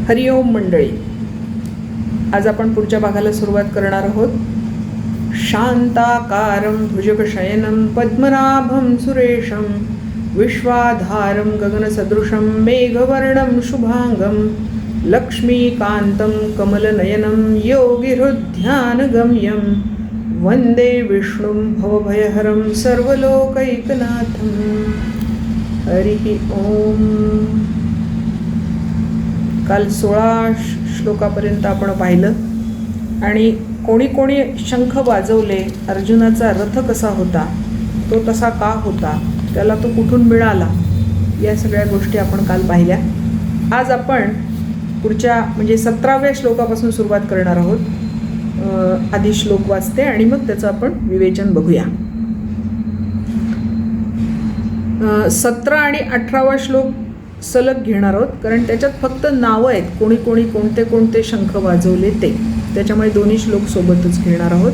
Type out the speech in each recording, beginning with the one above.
हरिओम मंडळी, आज आपण पुढच्या भागाला सुरुवात करणार आहोत. शांताकारं भुजगशयनं पद्मनाभं सुरेशं विश्वाधारं गगनसदृशं मेघवर्णं शुभांगं लक्ष्मीकान्तं कमलनयनं योगिहृद्ध्यानगम्यं वन्दे विष्णुं भवभयहरं सर्वलोकैकनाथं. हरिः ओम. काल 16 श्लोकापर्यंत आपण पाहिलं आणि कोणी कोणी शंख वाजवले, अर्जुनाचा रथ कसा होता, तो तसा का होता, त्याला तो कुठून मिळाला, या सगळ्या गोष्टी आपण काल पाहिल्या. आज आपण पुढच्या म्हणजे 17व्या श्लोकापासून सुरुवात करणार आहोत. आधी श्लोक वाचते आणि मग त्याचं आपण विवेचन बघूया. 17 आणि 18वा श्लोक सलग घेणार आहोत, कारण त्याच्यात फक्त नावं आहेत, कोणी कोणी कोणते कोणते शंख वाजवले ते, त्याच्यामुळे दोन्ही श्लोक सोबतच घेणार आहोत.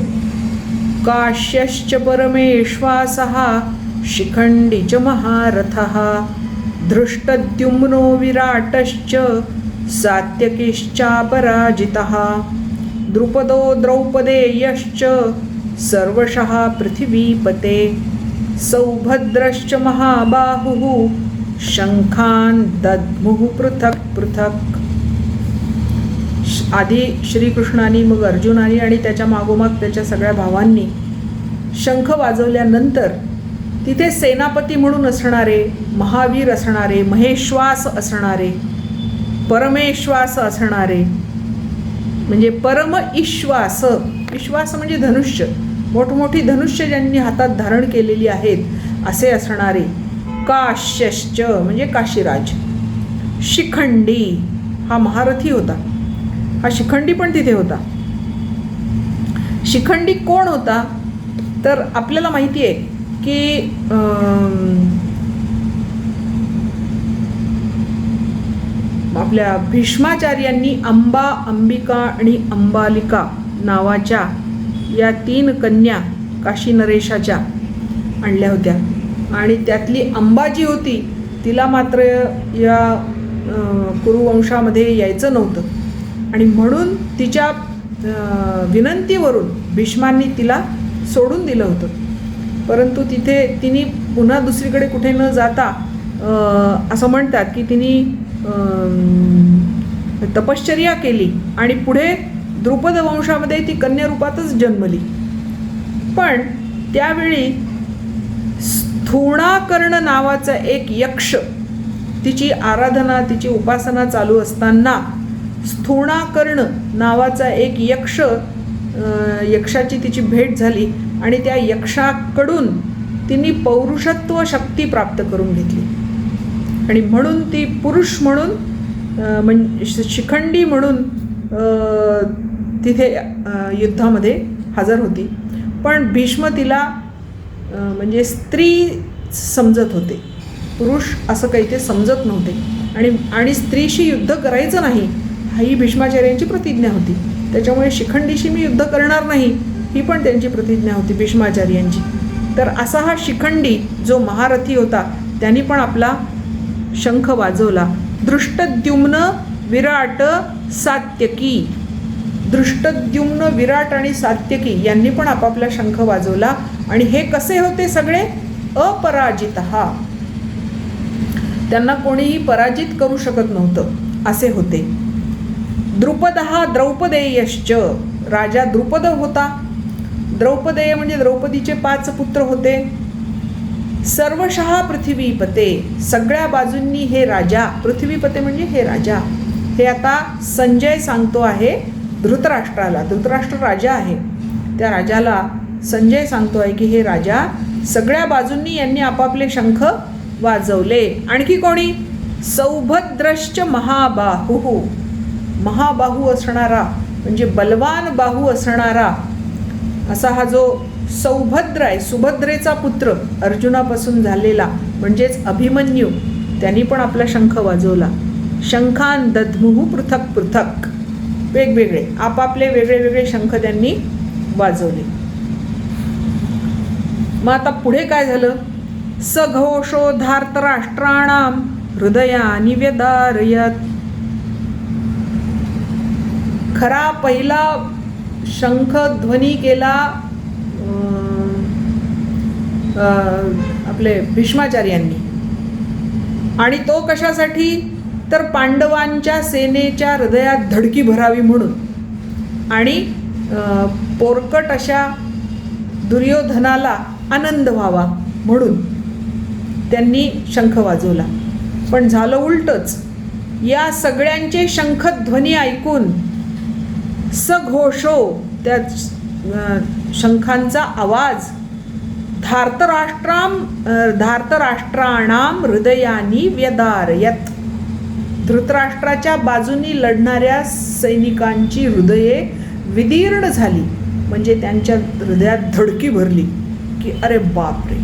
काश्यश्च परमेश्वासः शिखण्डी महारथः धृष्टद्युम्नो विराटश्च सात्यकिश्चापराजितः द्रुपदो द्रौपदेयश्च सर्वशः पृथिवीपते सौभद्रश्च महाबाहुः शंखान दद्मुः पृथक पृथक. आधी श्रीकृष्णानी, मग अर्जुनानी आणि त्याच्या मागोमाग त्याच्या सगळ्या भावांनी शंख वाजवल्यानंतर तिथे सेनापती म्हणून असणारे, महावीर असणारे, महेश्वास असणारे, परमेश्वास असणारे, म्हणजे परम ईश्वास, विश्वास म्हणजे धनुष्य, मोठमोठी धनुष्य ज्यांनी हातात धारण केलेली आहेत असे असणारे, काश्यश्च म्हणजे काशीराज, शिखंडी हा महारथी होता, हा शिखंडी पण तिथे होता. शिखंडी कोण होता तर आपल्याला माहिती आहे की आपल्या भीष्माचार्यांनी अंबा, अंबिका आणि अंबालिका नावाच्या या 3 कन्या काशी नरेशाच्या आणल्या होत्या आणि त्यातली अंबा जी होती तिला मात्र या कुरुवंशामध्ये यायचं नव्हतं आणि म्हणून तिच्या विनंतीवरून भीष्मांनी तिला सोडून दिलं होतं. परंतु तिने पुन्हा दुसरीकडे कुठे न जाता असं म्हणतात की तिने तपश्चर्या केली आणि पुढे द्रुपद वंशामध्ये ती कन्यारूपातच जन्मली. पण त्यावेळी स्थूणाकर्ण नावाचा एक यक्ष, तिची आराधना, तिची उपासना चालू असताना स्थूणाकर्ण नावाचा एक यक्षाची तिची भेट झाली आणि त्या यक्षाकडून तिने पौरुषत्व शक्ती प्राप्त करून घेतली आणि म्हणून ती पुरुष म्हणून म्हणजे शिखंडी म्हणून तिथे युद्धामध्ये हजर होती. पण भीष्म तिला म्हणजे स्त्री समजत होते, पुरुष असं काही ते समजत नव्हते आणि स्त्रीशी युद्ध करायचं नाही ही भीष्माचार्यांची प्रतिज्ञा होती. त्याच्यामुळे शिखंडीशी मी युद्ध करणार नाही ही पण त्यांची प्रतिज्ञा होती भीष्माचार्यांची. तर असा हा शिखंडी जो महारथी होता त्यांनी पण आपला शंख वाजवला. दृष्टद्युम्न, विराट, सात्यकी, दृष्टद्युम्न, विराट आणि सात्यकी यांनी पण आपापला शंख वाजवला आणि हे कसे होते सगळे अपराजितः, त्यांना कोणीही पराजित करू शकत नव्हतं असे होते. द्रुपदः द्रौपदेयश्च, राजा द्रुपद होता. द्रौपदेय म्हणजे द्रौपदीचे 5 पुत्र होते. सर्वशः पृथ्वीपते, सगळ्या बाजूंनी हे राजा, पृथ्वीपते म्हणजे हे राजा. हे आता संजय सांगतो आहे धृतराष्ट्राला, धृतराष्ट्र राजा आहे, त्या राजाला संजय सांगतो आहे की हे राजा, सगळ्या बाजूंनी यांनी आपापले शंख वाजवले. आणखी कोणी? सौभद्रश्च महाबाहु, महाबाहू असणारा म्हणजे बलवान बाहू असणारा असा हा जो सौभद्र आहे, सुभद्रेचा पुत्र अर्जुनापासून झालेला म्हणजेच अभिमन्यू, त्यांनी पण आपला शंख वाजवला. शंखान दद्मुः पृथक पृथक, वेगवेगळे आपापले वेगळे वेगळे शंख त्यांनी वाजवले. मग आता पुढे काय झालं? सघोषो धार्तराष्ट्राणां हृदयानि व्यदारयत्. खरा पहिला शंखध्वनी केला आपले भीष्माचार्यांनी. आणि तो कशासाठी? तर पांडवांच्या सेनेच्या हृदयात धडकी भरावी म्हणून आणि पोरकट अशा दुर्योधनाला आनंद व्हावा म्हणून त्यांनी शंख वाजवला. पण झालं उलटंच. या सगळ्यांचे शंखध्वनी ऐकून सघोषो, त्या शंखांचा आवाज धार्तराष्ट्राणाम हृदयानी व्यदारयत, धृतराष्ट्राच्या बाजूनी लढणाऱ्या सैनिकांची हृदये विदीर्ण झाली. म्हणजे त्यांच्या हृदयात धडकी भरली की अरे बापरे,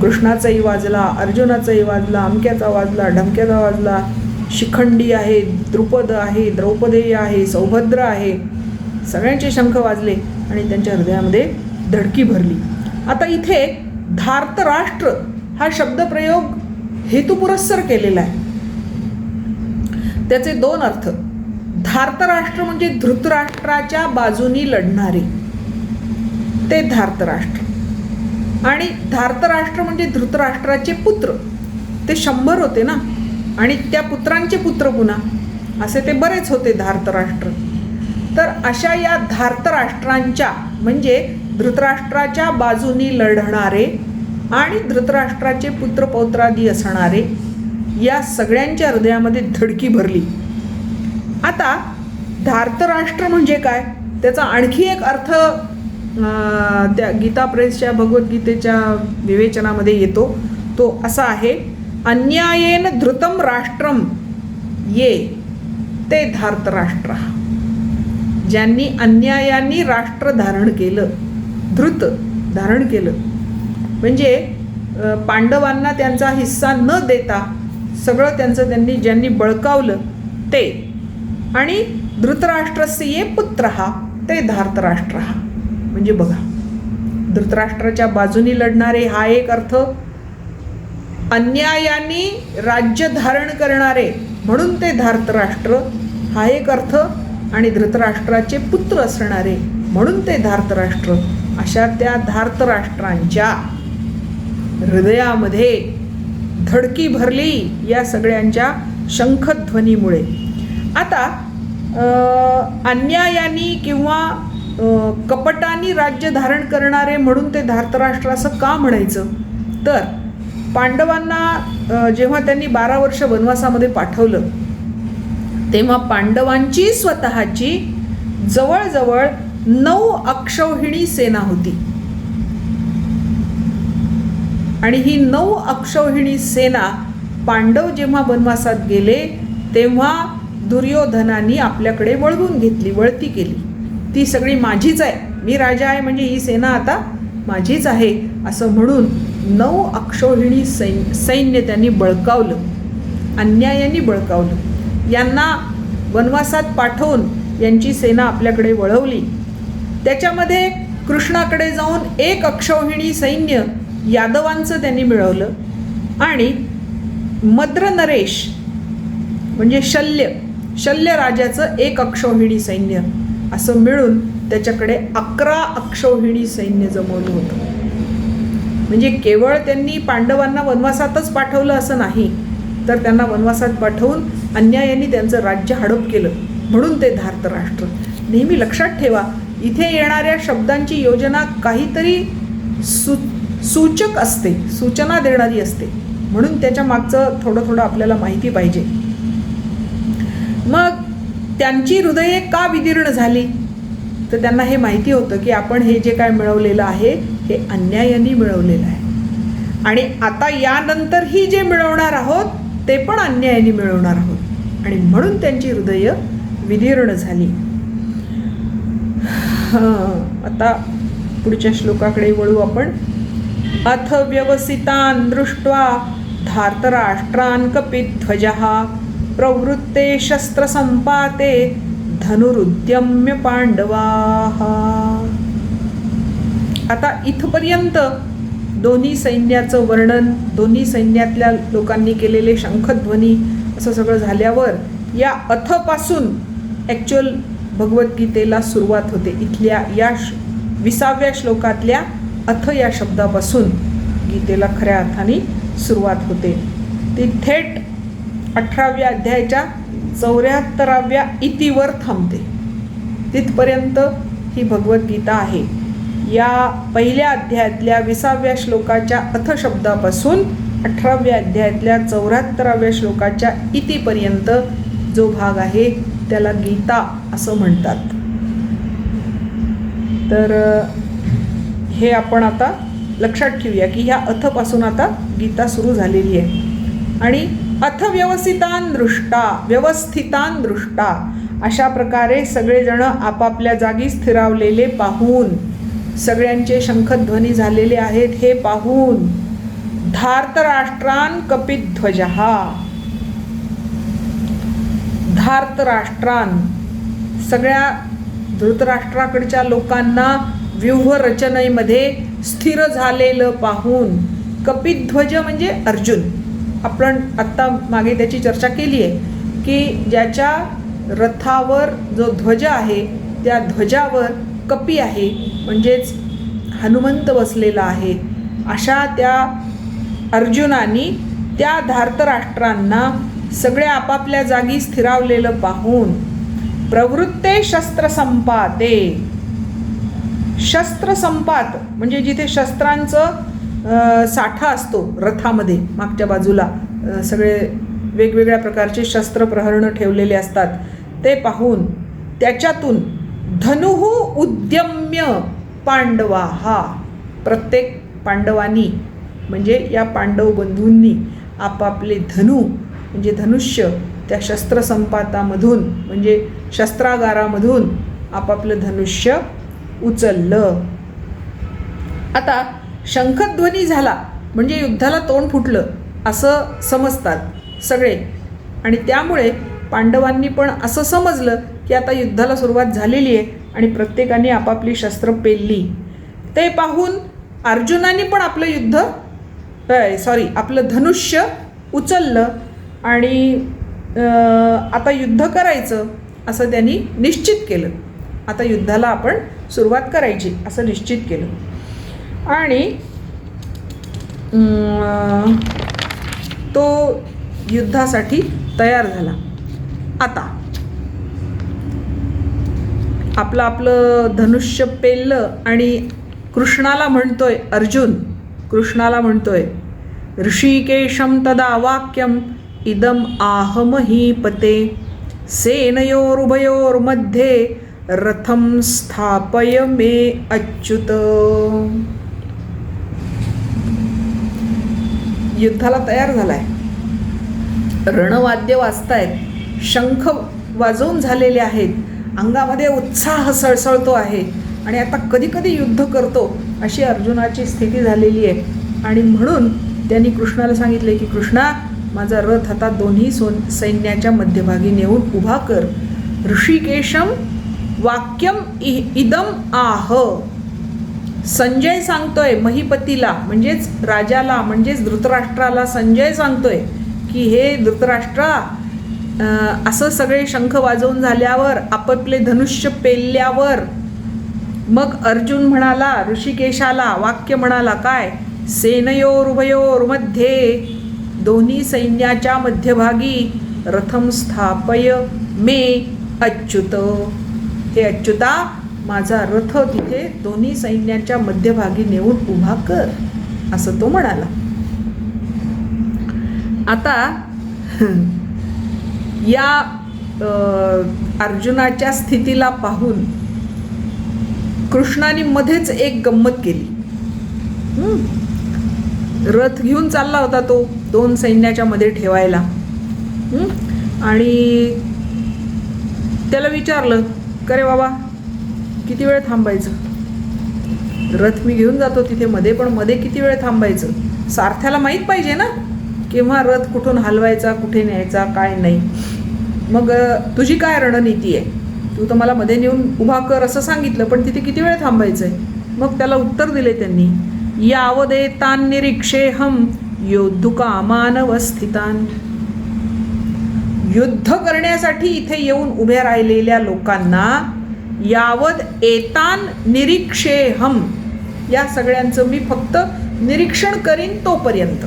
कृष्णाचाही वाजला, अर्जुनाचाही वाजला, अमक्याचा वाजला, ढमक्याचा वाजला, शिखंडी आहे, द्रुपद आहे, द्रौपदेय आहे, सौभद्र आहे, सगळ्यांचे शंख वाजले आणि त्यांच्या हृदयामध्ये धडकी भरली. आता इथे धार्तराष्ट्र हा शब्दप्रयोग हेतुपुरस्सर केलेला आहे. त्याचे दोन अर्थ. धार्तराष्ट्र म्हणजे धृतराष्ट्राच्या बाजूनी लढणारे, ते धार्तराष्ट्र. आणि धार्तराष्ट्र म्हणजे धृतराष्ट्राचे पुत्र, ते 100 होते ना, आणि त्या पुत्रांचे पुत्र पुन्हा, असे ते बरेच होते धार्तराष्ट्र. तर अशा या धार्तराष्ट्रांच्या म्हणजे धृतराष्ट्राच्या बाजूनी लढणारे आणि धृतराष्ट्राचे पुत्रपौत्रादी असणारे या सगळ्यांच्या हृदयामध्ये धडकी भरली. आता धार्तराष्ट्र म्हणजे काय, त्याचा आणखी एक अर्थ त्या गीता प्रेसच्या भगवद्गीतेच्या विवेचनामध्ये येतो. तो असा आहे, अन्यायेन धृतम राष्ट्रम ये ते धार्तराष्ट्र. ज्यांनी अन्यायाने राष्ट्र धारण केलं, धृत धारण केलं, म्हणजे पांडवांना त्यांचा हिस्सा न देता सगळं त्यांचं ज्यांनी बळकावलं ते. आणि धृतराष्ट्रस्य ये पुत्र ते धार्तराष्ट्र. म्हणजे बघा, धृतराष्ट्राच्या बाजूनी लढणारे हा एक अर्थ, अन्यायाने राज्य धारण करणारे म्हणून ते धार्तराष्ट्र हा एक अर्थ, आणि धृतराष्ट्राचे पुत्र असणारे म्हणून ते धार्तराष्ट्र. अशा त्या धार्तराष्ट्रांच्या हृदयामध्ये धडकी भरली या सगळ्यांच्या शंखध्वनीमुळे. आता अन्यायानी किंवा कपटानी राज्य धारण करणारे म्हणून ते धार्तराष्ट्र असं का म्हणायचं? तर पांडवांना जेव्हा त्यांनी 12 वर्ष वनवासामध्ये पाठवलं तेव्हा पांडवांची स्वतःची जवळजवळ 9 अक्षौहिणी सेना होती. आणि ही 9 अक्षौहिणी सेना पांडव जेव्हा वनवासात गेले तेव्हा दुर्योधनाने आपल्याकडे वळती केली. ती सगळी माझीच आहे, मी राजा आहे म्हणजे ही सेना आता माझीच आहे असं म्हणून 9 अक्षौहिणी सैन्य त्यांनी बळकावलं, अन्यायाने बळकावलं. यांना वनवासात पाठवून यांची सेना आपल्याकडे वळवली. त्याच्यामध्ये कृष्णाकडे जाऊन 1 अक्षौहिणी सैन्य यादवांचं त्यांनी मिळवलं आणि मद्र नरेश म्हणजे शल्य राजाचं 1 अक्षौहिणी सैन्य असं मिळून त्याच्याकडे 11 अक्षौहिणी सैन्य जमवलं होतं. म्हणजे केवळ त्यांनी पांडवांना वनवासातच पाठवलं असं नाही, तर त्यांना वनवासात पाठवून अन्यायाने त्यांचं राज्य हडप केलं म्हणून ते धार्तराष्ट्र. नेहमी लक्षात ठेवा, इथे येणाऱ्या शब्दांची योजना काहीतरी सूचक असते, सूचना देणारी असते, म्हणून त्याच्या मागचं थोडं आपल्याला माहिती पाहिजे. मग त्यांची हृदये का विदीर्ण झाली? तर त्यांना हे माहिती होतं की आपण हे जे काय मिळवलेलं आहे हे अन्यायाने मिळवलेलं आहे आणि आता यानंतरही जे मिळवणार आहोत ते पण अन्यायाने मिळवणार आहोत आणि म्हणून त्यांची हृदय विदीर्ण झाली. आता पुढच्या श्लोकाकडे वळू आपण. अथ व्यवसितान दृष्ट्वा धार्तराष्ट्रान कपिध्वजः प्रवृत्ते शस्त्रसंपाते धनुरुद्यम्य पांडवाः. आता इथपर्यंत दोन्ही सैन्याचं वर्णन, दोन्ही सैन्यातल्या लोकांनी केलेले शंखध्वनी असं सगळं झाल्यावर या अथपासून ॲक्च्युअल भगवद्गीतेला सुरुवात होते. इथल्या या 20व्या श्लोकातल्या अथ या शब्दापासून गीतेला खऱ्या अर्थाने सुरुवात होते. ती थेट 18व्या अध्यायाच्या 74व्या इतीवर थांबते. तिथपर्यंत ही भगवद्गीता आहे. या पहिल्या अध्यायातल्या 20व्या श्लोकाच्या अथ शब्दापासून 18व्या अध्यायातल्या 74व्या श्लोकाच्या इतीपर्यंत जो भाग आहे त्याला गीता असं म्हणतात. तर हे आपण आता लक्षात ठेवूया की ह्या अथपासून आता गीता सुरू झालेली आहे. आणि अथ व्यवस्थितान दृष्टा अशा प्रकारे सगळेजण आपापल्या जागी स्थिरावलेले पाहून, सगळ्यांचे शंखध्वनी झालेले आहेत हे पाहून, धार्तराष्ट्रान कपिध्वजः, धार्तराष्ट्रान सगळ्या धृतराष्ट्राकडच्या लोकांना व्यूहरचनेमध्ये स्थिर झालेलं पाहून, कपिध्वज म्हणजे अर्जुन. आपण आत्ता मागे त्याची चर्चा केली आहे की ज्याच्या रथावर जो ध्वज आहे त्या ध्वजावर कपी आहे म्हणजेच हनुमंत बसलेला आहे. अशा त्या अर्जुनानी त्या धार्तराष्ट्रांना सगळ्या आपापल्या जागी स्थिरावलेलं पाहून, प्रवृत्ते शस्त्रसंपाते, शस्त्रसंपात म्हणजे जिथे शस्त्रांचं साठा असतो रथामध्ये मागच्या बाजूला सगळे वेगवेगळ्या प्रकारचे शस्त्र प्रहरणं ठेवलेले असतात ते पाहून, त्याच्यातून धनुः उद्यम्य पांडवाहा, प्रत्येक पांडवांनी म्हणजे या पांडव बंधूंनी आपापले धनु म्हणजे धनुष्य त्या शस्त्रसंपातामधून म्हणजे शस्त्रागारामधून आपापलं धनुष्य उचललं. आता शंखध्वनी झाला म्हणजे युद्धाला तोंड फुटलं असं समजतात सगळे. आणि त्यामुळे पांडवांनी पण असं समजलं की आता युद्धाला सुरुवात झालेली आहे आणि प्रत्येकाने आपापली शस्त्र पेलली. ते पाहून अर्जुनाने पण आपलं धनुष्य उचललं आणि आता युद्ध करायचं असं त्यांनी निश्चित केलं. आता युद्धाला आपण सुरुवात करायची असं निश्चित केलं आणि तो युद्धासाठी तयार झाला. आता आपलं धनुष्य पेललं आणि कृष्णाला म्हणतोय, अर्जुन कृष्णाला म्हणतोय, ऋषिकेशं तदा वाक्यम इदम आहमहीपते सेनयोरुभयोर्मध्ये रथम स्थापय मे अच्युत. युद्धाला तयार झालाय, रणवाद्य वाजतायत, शंख वाजवून झालेले आहेत, अंगामध्ये उत्साह सळसळतो आहे आणि आता कधी कधी युद्ध करतो अशी अर्जुनाची स्थिती झालेली आहे. आणि म्हणून त्यांनी कृष्णाला सांगितले की कृष्णा, माझा रथ आता दोन्ही सैन्याच्या मध्यभागी नेऊन उभा कर. ऋषिकेशम वाक्यम इदम आह. संजय सांगतोय महिपतीला म्हणजेच राजाला म्हणजेच धृतराष्ट्राला संजय सांगतोय की हे धृतराष्ट्रा, असं सगळे शंख वाजवून झाल्यावर आपापले धनुष्य पेलल्यावर मग अर्जुन म्हणाला ऋषिकेशाला, वाक्य म्हणाला काय, सेनयोरुभयोर्मध्ये दोन्ही सैन्याच्या मध्यभागी रथम स्थापय मे अच्युत. हे अच्युता, माझा रथ तिथे दोन्ही सैन्याच्या मध्यभागी नेऊन उभा कर असं तो म्हणाला. आता या अर्जुनाच्या स्थितीला पाहून कृष्णाने मध्येच एक गंमत केली. रथ घेऊन चालला होता तो दोन सैन्याच्या मध्ये ठेवायला आणि त्याला विचारलं, करे बाबा किती वेळ थांबायचं, रथ मी घेऊन जातो तिथे मध्ये, पण मध्ये किती वेळ थांबायचं, सारथ्याला माहीत पाहिजे ना केव्हा रथ कुठून हलवायचा, कुठे न्यायचा, काय नाही. मग तुझी काय रणनीती आहे, तू तर मला मध्ये नेऊन उभा कर असं सांगितलं, पण तिथे किती वेळ थांबायचं आहे. मग त्याला उत्तर दिले त्यांनी, यावदेतान निरीक्षेहम योद्धुकामानवस्थितान. युद्ध करण्यासाठी इथे येऊन उभ्या राहिलेल्या लोकांना यावद एतान निरीक्षेहम, या सगळ्यांचं मी फक्त निरीक्षण करीन तोपर्यंत.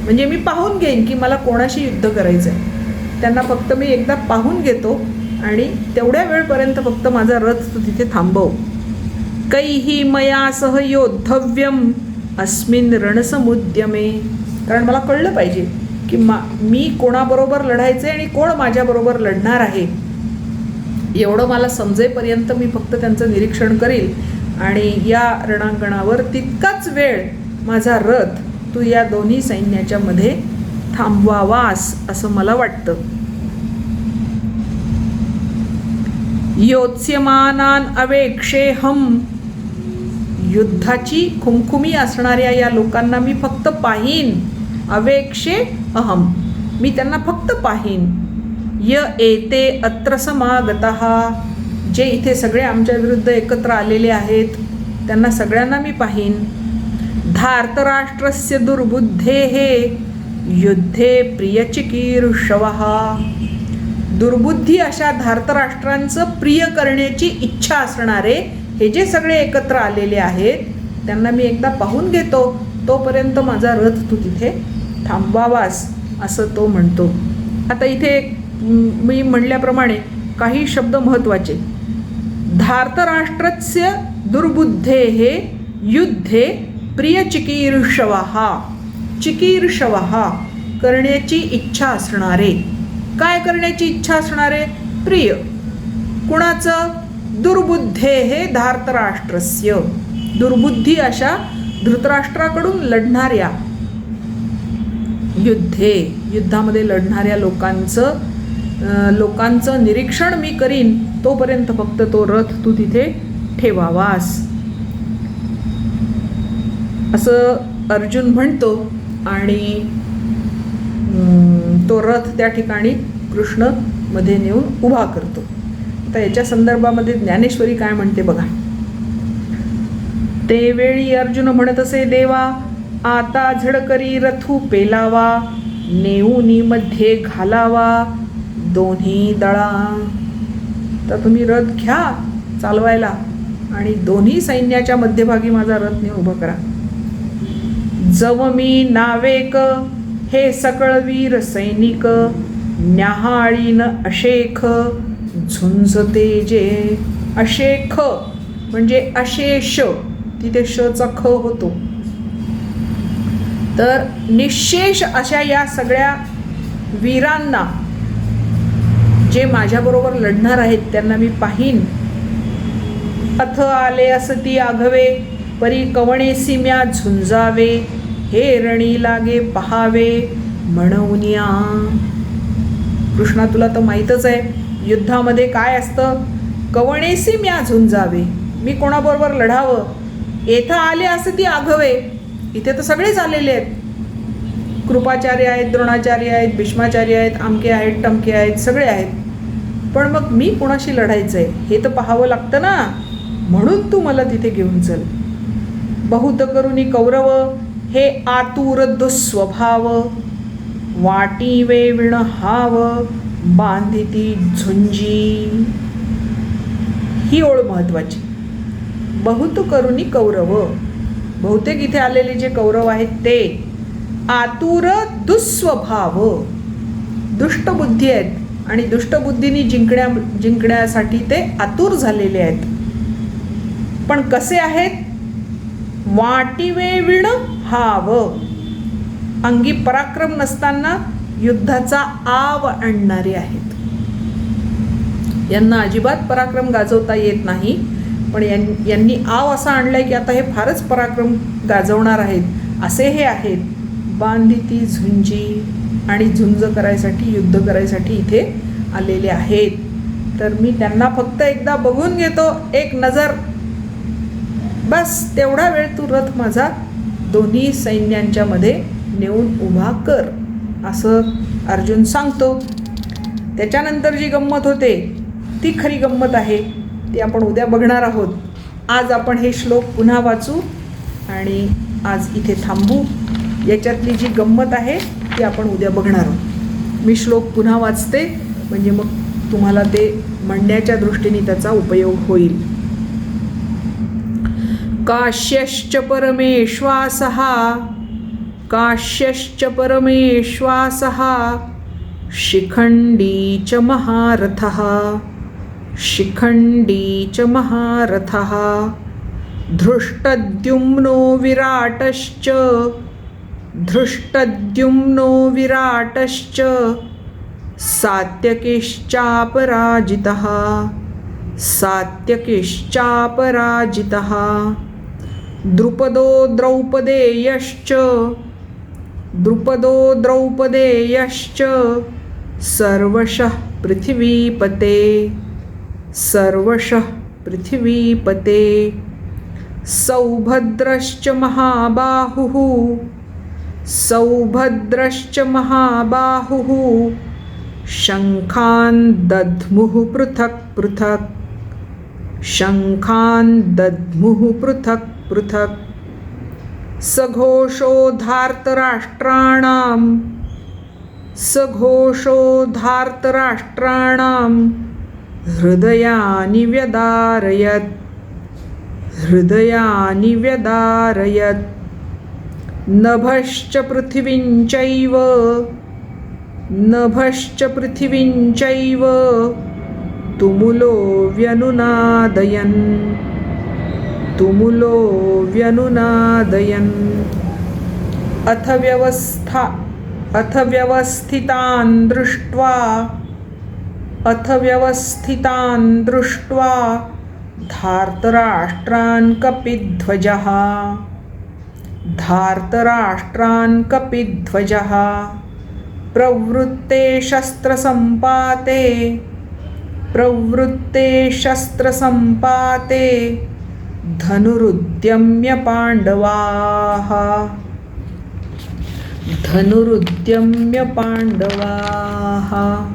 म्हणजे मी पाहून घेईन की मला कोणाशी युद्ध करायचं आहे. त्यांना फक्त मी एकदा पाहून घेतो आणि तेवढ्या वेळपर्यंत फक्त माझा रथ तू तिथे थांबव. कैही मया सह योद्धव्यम अस्मिन रणसमुद्यमे. कारण मला कळलं पाहिजे की मी कोणाबरोबर लढायचं आहे आणि कोण माझ्याबरोबर लढणार आहे. एवढं मला समजेपर्यंत मी फक्त त्यांचं निरीक्षण करील आणि या रणांगणावर तितकाच वेळ माझा रथ तू या दोन्ही सैन्याच्या मध्ये थांबवावास असं मला वाटतं. योत्स्यमानान अवेक्षेहम. युद्धाची खुमखुमी असणाऱ्या या लोकांना मी फक्त पाहीन. अवेक्षे अहम, मी त्यांना फक्त पाहीन. य एते अत्र समागतः, जे इथे सगळे आमच्या विरुद्ध एकत्र आलेले आहेत त्यांना सगळ्यांना मी पाहीन. धार्तराष्ट्रस्य दुर्बुद्धेः युद्धे प्रियचिकीर्षवः. दुर्बुद्धी अशा धार्तराष्ट्रांचं प्रिय करण्याची इच्छा असणारे हे जे सगळे एकत्र आलेले आहेत त्यांना मी एकदा पाहून घेतो, तोपर्यंत माझा रथ तू तिथे थांबवावास असं तो म्हणतो. आता इथे मी म्हणल्याप्रमाणे काही शब्द महत्त्वाचे. धार्तराष्ट्रस्य दुर्बुद्धेः युद्धे प्रियचिकीर्षवः. चिकीर्षवः करण्याची इच्छा असणारे. काय करण्याची इच्छा असणारे? प्रिय. कुणाचं? दुर्बुद्धेः धार्तराष्ट्रस्य. दुर्बुद्धी अशा धृतराष्ट्राकडून लढणाऱ्या, युद्धामध्ये लढणाऱ्या लोकांचं निरीक्षण मी करीन, तोपर्यंत फक्त तो रथ तू तिथे ठेवावास असं अर्जुन म्हणतो. आणि तो रथ त्या ठिकाणी कृष्ण मध्ये नेऊन उभा करतो. आता याच्या संदर्भामध्ये ज्ञानेश्वरी काय म्हणते बघा. ते वेळी अर्जुन म्हणत असे, देवा आता झडकरी रथू पेलावा, नेऊनी मध्ये घालावा दोन्ही दळा. तर तुम्ही रथ घ्या चालवायला आणि दोन्ही सैन्याच्या मध्यभागी माझा रथ नेऊन उभा करा. जव मी नावेक हे सकळ वीर सैनिक, न्याहाळीन अशेख झुंजते जे. अशेख म्हणजे अशेष, तिथे शचा ख होतो. तर निशेष अशा या सगळ्या वीरांना जे माझ्याबरोबर लढणार आहेत त्यांना मी पाहीन. अथ आले असती आघवे, परी कवणेसी म्या झुंजावे, हे रणी लागे पहावे म्हणूनिया. कृष्णा तुला तर माहीतच आहे युद्धामध्ये काय असतं. कवणेसी म्या झुंजावे, मी कोणाबरोबर लढावं. येथं आले असती आघवे, इथे तर सगळेच आलेले आहेत. कृपाचार्य आहेत, द्रोणाचार्य आहेत, भीष्माचार्य आहेत, आमके आहेत, टमके आहेत, सगळे आहेत. पण मग मी कोणाशी लढायचं आहे हे तर पाहावं लागतं ना. म्हणून तू मला तिथे घेऊन चल. बहुत करुनी कौरव, हे आतुर दुस्वभाव, वाटी वेविण हाव, बांधिती झुंजी. ही ओळ महत्वाची. बहुत करुनी कौरव, बहुतेक इथे आलेले जे कौरव आहेत ते आतुर दुस्वभाव, दुष्टबुद्धी आहेत आणि दुष्टबुद्धीने जिंकण्यासाठी ते आतुर झालेले आहेत. पण कसे आहेत? वाटिवे विण हाव, अंगी पराक्रम नसताना युद्धाचा आव आणणारे आहेत. यांना अजिबात पराक्रम गाजवता येत नाही, पण यांनी आव असा आणलाय की आता हे फारच पराक्रम गाजवणार आहेत असे हे आहेत. बांधिती झुंजी, आणि झुंज करायसाठी, युद्ध करायसाठी इथे आलेले आहेत. तर मी त्यांना फक्त एकदा बघून घेतो, एक नजर, बस तेवढा वेळ तू रथ माझा दोन्ही सैन्यांच्या मध्ये नेऊन उभा कर असं अर्जुन सांगतो. त्याच्यानंतर जी गंमत होते ती खरी गंमत आहे, ती आपण उद्या बघणार आहोत. आज आपण हे श्लोक पुन्हा वाचू आणि आज इथे थांबू. याच्यातली जी गंमत आहे ती आपण उद्या बघणार आहोत. मी श्लोक पुन्हा वाचते, म्हणजे मग तुम्हाला ते म्हणण्याच्या दृष्टीने त्याचा उपयोग होईल. काश्यश्च परमेश्वासः, काश्यश्च परमेश्वासः, शिखण्डी च महारथः, शिखण्डी च महारथः, धृष्टद्युम्नो विराटश्च, धृष्टद्युम्नो विराटश्च, सात्यकिश्चापराजितः, सात्यकिश्चापराजितः, द्रुपदो द्रौपदेयश्च, द्रुपदो द्रौपदेयश्च, सर्वशः पृथिवीपते, सर्वशः पृथिवीपते, सौभद्रश्च महाबाहुः, सौभद्रश्च महाबाहुः, शङ्खान् दध्मुः पृथक् पृथक्, शङ्खान् दध्मुः पृथक् पृथक्, सघोषो धार्तराष्ट्राणां, सघोषो धार्तराष्ट्राणां, हृदयानि व्यदारयत्, हृदयानि व्यदारयत्, नभश्च पृथिवीं चैव, नभश्च पृथिवीं चैव, तुमुलो व्यनुनादयन्, तुमुलो व्यनुनादयन्, अथ व्यवस्थितान् दृष्ट्वा, अथ व्यवस्थितान् दृष्ट्वा, धार्तराष्ट्रान् कपिध्वजः, धार्तराष्ट्रान् कपिध्वजः, प्रवृत्ते शस्त्रसम्पाते, प्रवृत्ते शस्त्रसम्पाते, धनुरुद्यम्य पाण्डवाः, धनुरुद्यम्य पाण्डवाः,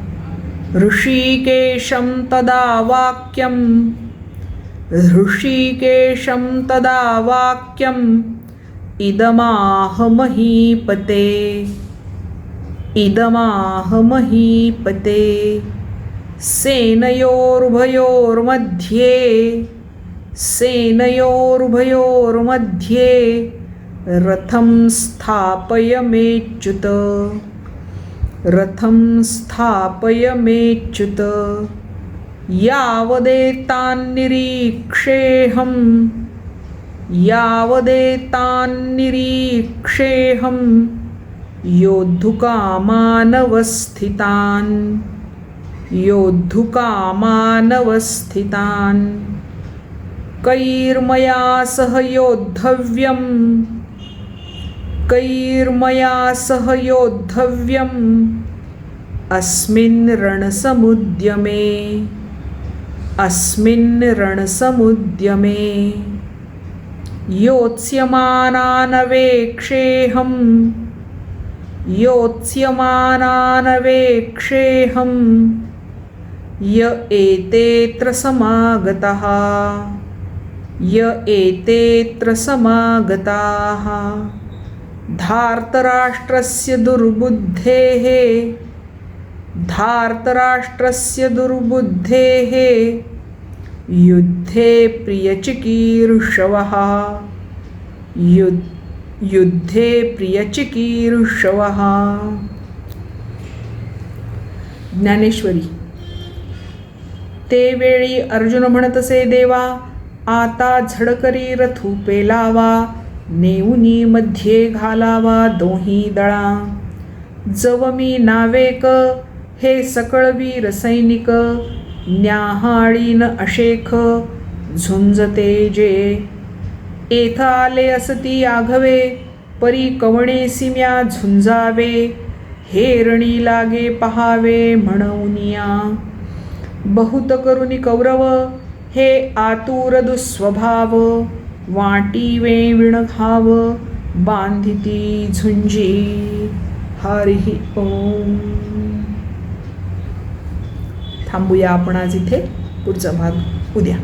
ऋषिकेशं तदा वाक्यं, ऋषिकेशं तदा वाक्यम्, इदमाह महीपते, इदमाह महीपते, सेनयोरुभयोर्मध्ये, सेनयोरुभयोर्मध्ये, रथं स्थापयमेच्युत, रथं स्थापयमेच्युत, यावदेतान्निरीक्षेऽहं, यावदेतान्निरीक्षेऽहं, योद्धुकामानवस्थितान्, योद्धुकामानवस्थितान्, कैर्मया सह योद्धव्यं, कैर्मया सह योद्धव्यम्, अस्मिन् रणसमुद्यमे, अस्मिन् रणसमुद्यमे, योत्स्यमानानवेक्षेऽहं, योत्स्यमानानवेक्षेऽहं, य एतेऽत्र समागतः, य एतेऽत्र समागताः, धार्तराष्ट्रस्य दुर्बुद्धेः, धार्तराष्ट्रस्य दुर्बुद्धेः, युद्धे प्रियचिकीर्षवः, युद्धे प्रियचिकीर्षवः. ज्ञानेश्वरी. ते वेळी अर्जुन म्हणत असे, देवा आता झडकरी रथू पेलावा, नेऊनी मध्ये घालावा दोही दळा, जव मी नावेक हे सकळ वीर सैनिक, न्याहाळीन अशेख झुंजते जे, एथ आले असती आघवे, परी कवणे सिम्या झुंजावे, हेरणी लागे पहावे म्हणूनिया, बहुत करुनी कौरव हे आतुर दुस्वभाव, वाटी वेविण घाव बांधिती झुंजी. हरी ओम. थांबूया आपण आज इथे. पुढचा भाग उद्या.